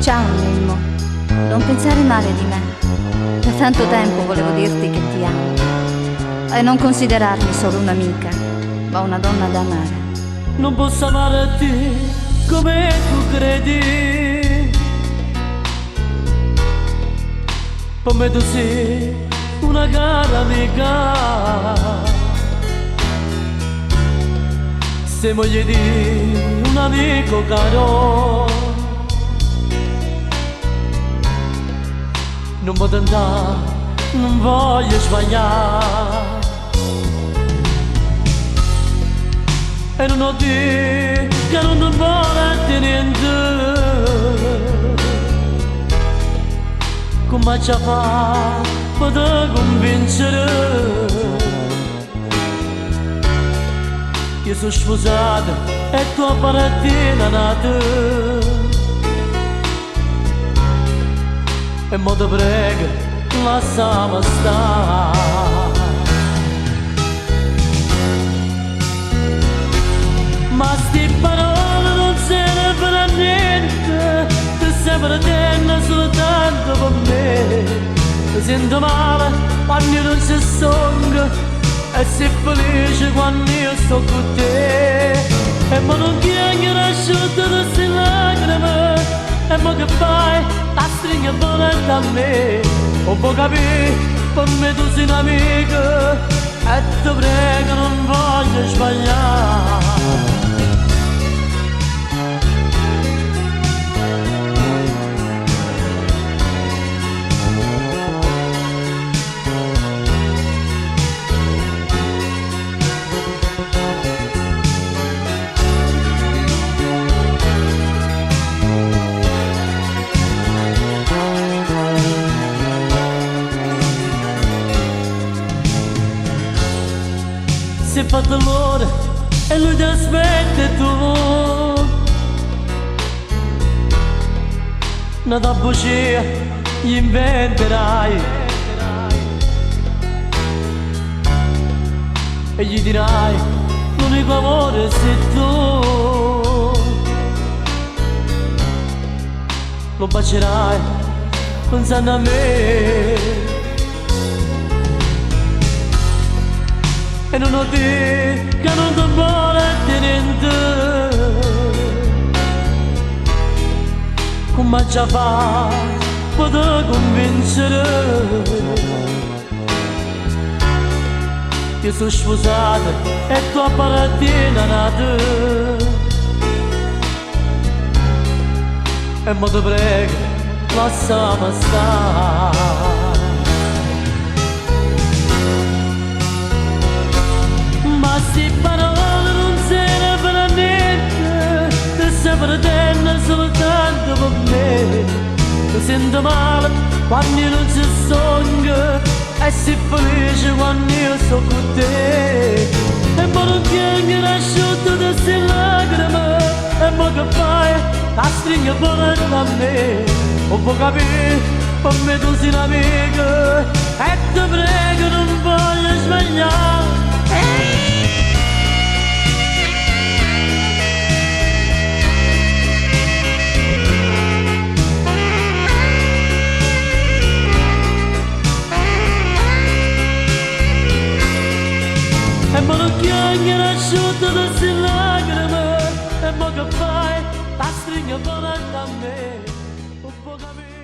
Ciao Mimmo, non pensare male di me. Da tanto tempo volevo dirti che ti amo e non considerarmi solo un'amica, ma una donna da amare. Non posso amarti come tu credi, per me tu sei una cara amica. Se moglie di un amico caro, non posso andare, non voglio sbagliare. E non ho detto che non vuole niente. Come ci fa per convincere? Io sono sposato e tu appartieni nata. E mo te prego, lasciami stare. Ma sti parole non servono a niente, ti sembra tenere soltanto per me. Mi sento male quando io non ci sono e sei felice quando io sto con te. E mo non chiedi asciutto da queste lacrime, e mo che fai? La stringi volendo a me. O puoi capire, per me tu sei un'amica e ti prego non voglio sbagliare. Si è fatto l'ora e lui ti aspetta e tu una da bugia gli inventerai e gli dirai l'unico amore sei tu. Lo bacerai pensando a me e non ho detto che non ti vuole niente. Come ci fa per convincere? Io sono sposato e tu appartieni a nata. E mo te prego, lasciami stare. Ma sti parole non servono a niente, ti sembra tenere soltanto per me. Mi sento male quando io non ci sono e sei felice quando io sto con te. E mo non chiedi asciutto da queste lacrime, e mo che fai? La stringi volendo a me. O puoi capire, per me tu sei un'amica e ti prego non voglio sbagliare. E mo non chiedi asciutto da queste lacrime, e mo che fai? La stringi volendo a me. Un po' capire.